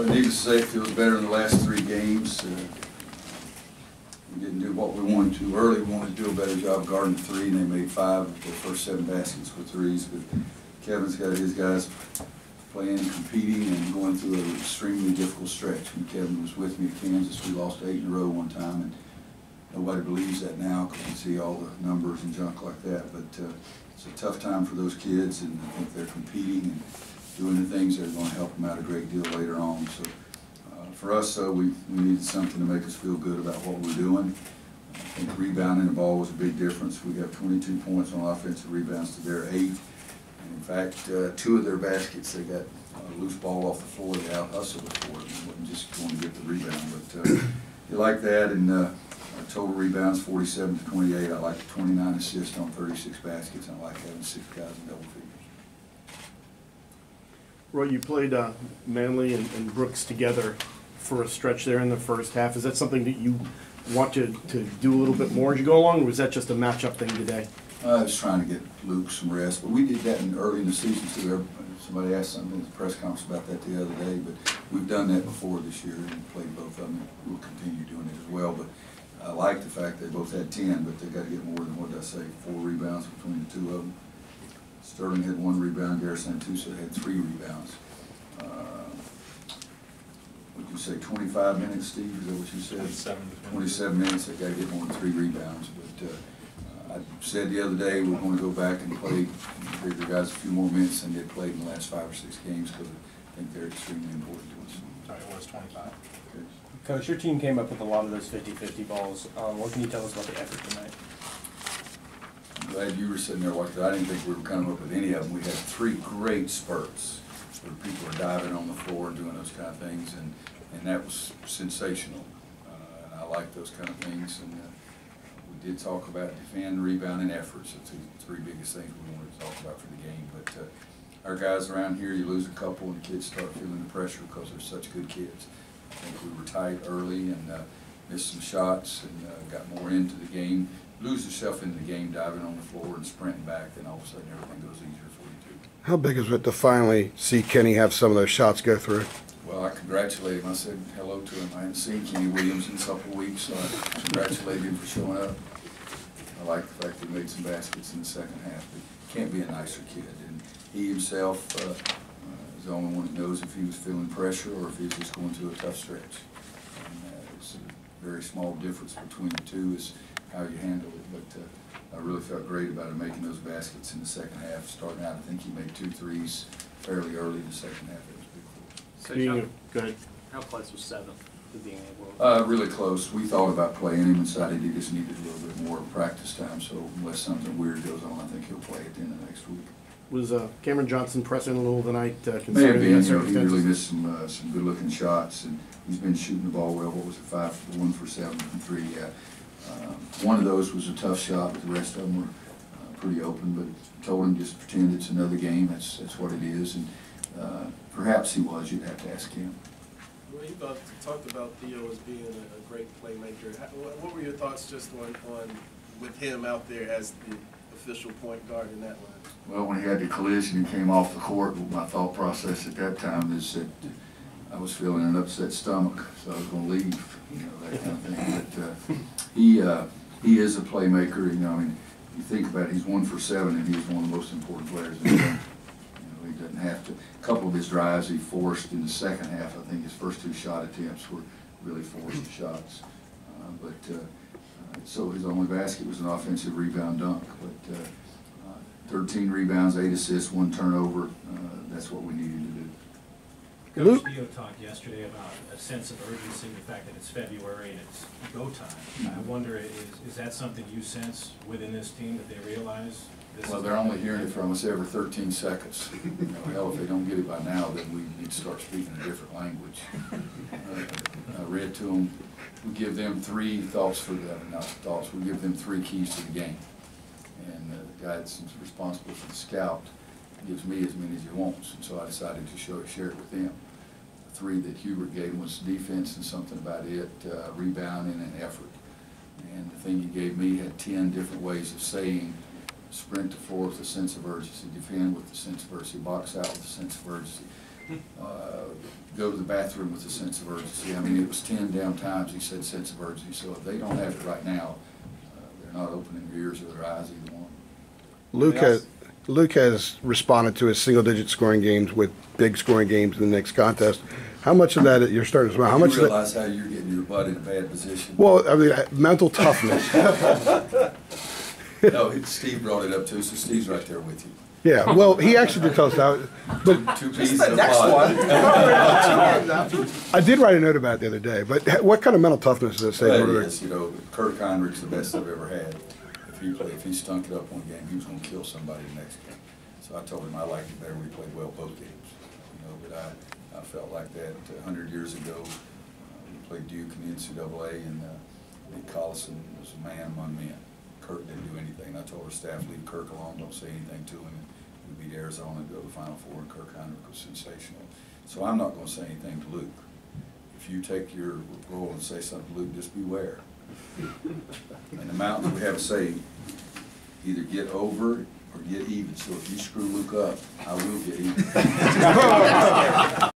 Well, needless to say, it feels better in the last 3 games. We didn't do what we wanted to early. We wanted to do a better job guarding the 3, and they made 5 of their first 7 baskets with 3s. But Kevin's got his guys playing, competing, and going through an extremely difficult stretch. When Kevin was with me at Kansas, we lost 8 in a row one time, and nobody believes that now because you see all the numbers and junk like that. But it's a tough time for those kids, and I think they're competing and doing the things that are going to help them out a great deal later on. So for us, we needed something to make us feel good about what we're doing. I think rebounding the ball was a big difference. We got 22 points on offensive rebounds to their 8. And in fact, 2 of their baskets, they got a loose ball off the floor. They out-hustled it for it. It wasn't just going to get the rebound. But you like that, and our total rebounds 47 to 28. I like the 29 assists on 36 baskets. And I like having 6 guys in double figures. Roy, you played Manley and Brooks together for a stretch there in the first half. Is that something that you want to do a little bit more as you go along, or was that just a matchup thing today? I was trying to get Luke some rest, but we did that early in the season too. Somebody asked something at the press conference about that the other day, but we've done that before this year and played both of them. We'll continue doing it as well, but I like the fact they both had 10, but they got to get more than, what did I say, 4 rebounds between the 2 of them. Sterling had 1 rebound, Garrison Tusa had 3 rebounds. Would you say 25 minutes, Steve? Is that what you said? 27 minutes. They got to get more than 3 rebounds. But I said the other day we're going to go back and play, give the guys a few more minutes than they played in the last 5 or 6 games because I think they're extremely important to us. Sorry, it was 25. Okay. Coach, your team came up with a lot of those 50-50 balls. What can you tell us about the effort tonight? I'm glad you were sitting there watching. I didn't think we were coming up with any of them. We had 3 great spurts where people are diving on the floor and doing those kind of things, and that was sensational. And I like those kind of things. And we did talk about defend, rebound, and efforts. It's the 3 biggest things we wanted to talk about for the game. But our guys around here, you lose a couple and the kids start feeling the pressure because they're such good kids. I think we were tight early and missed some shots and got more into the game. Lose yourself into the game diving on the floor and sprinting back, then all of a sudden everything goes easier for you too. How big is it to finally see Kenny have some of those shots go through? Well, I congratulated him. I said hello to him. I hadn't seen Kenny Williams in a couple of weeks, so I congratulated him for showing up. I like the fact that he made some baskets in the second half. But can't be a nicer kid. And he himself is the only one that knows if he was feeling pressure or if he was just going through a tough stretch. And it's a very small difference between the 2 is how you handle it. But I really felt great about him making those baskets in the second half. Starting out, I think he made 2 threes fairly early in the second half. It was big for him. Go ahead. How close was 7 to being able? Really close. We thought about playing him and decided he just needed a little bit more practice time. So unless something weird goes on, I think he'll play at the end of next week. Was Cameron Johnson pressing a little tonight? May have Considering been. the He really missed some good-looking shots, and he's been shooting the ball well. What was it? 1 for 7 from 3. Yeah. One of those was a tough shot, but the rest of them were pretty open. But told him just pretend it's another game. That's what it is, and perhaps he was. You'd have to ask him. Well, you talked about Theo as being a great playmaker. What were your thoughts just on with him out there as the official point guard in that line? Well, when he had the collision and came off the court, my thought process at that time is that I was feeling an upset stomach, so I was going to leave, that kind of thing. But he is a playmaker. I mean, you think about it, he's 1 for 7, and he's one of the most important players in the game. He doesn't have to. A couple of his drives he forced in the second half. I think his first 2 shot attempts were really forced shots. So his only basket was an offensive rebound dunk. But 13 rebounds, 8 assists, 1 turnover. That's what we needed to do. Coach Theo talked yesterday about a sense of urgency, the fact that it's February and it's go time. I wonder, is that something you sense within this team, that they realize? Well, they're only hearing it from us every 13 seconds. Hell, if they don't get it by now, then we need to start speaking a different language. I read to them, we give them 3 thoughts for the, not thoughts, we give them 3 keys to the game. And the guy that's responsible for the scout gives me as many as he wants, and so I decided to share it with them. The 3 that Hubert gave was defense and something about it, rebounding and effort. And the thing he gave me had 10 different ways of saying sprint to floor with a sense of urgency, defend with a sense of urgency, box out with a sense of urgency. go to the bathroom with a sense of urgency. I mean, it was 10 down times he said sense of urgency. So if they don't have it right now, they're not opening their ears or their eyes, either one. Luke has responded to his single-digit scoring games with big scoring games in the next contest. How much of that you're starting to smell? How much You of that? realize how you're getting your butt in a bad position. Well, I mean, mental toughness. No, Steve brought it up too, so Steve's right there with you. Yeah, well, he actually did tell us that. But Two peas in a pod. I did write a note about it the other day. But what kind of mental toughness does it say? Well, it is, you know, Kirk Heinrich's the best I've ever had. If he stunk it up one game, he was going to kill somebody the next game. So I told him I liked it better when he played well both games. You know, but I felt like that 100 years ago. We played Duke in the NCAA, and Nick Collison was a man among men. Kirk didn't do anything. I told our staff, leave Kirk alone, don't say anything to him. And we beat Arizona and go to the Final Four, and Kirk Heinrich was sensational. So I'm not going to say anything to Luke. If you take your role and say something to Luke, just beware. In the mountains, we have a saying, either get over or get even. So if you screw Luke up, I will get even.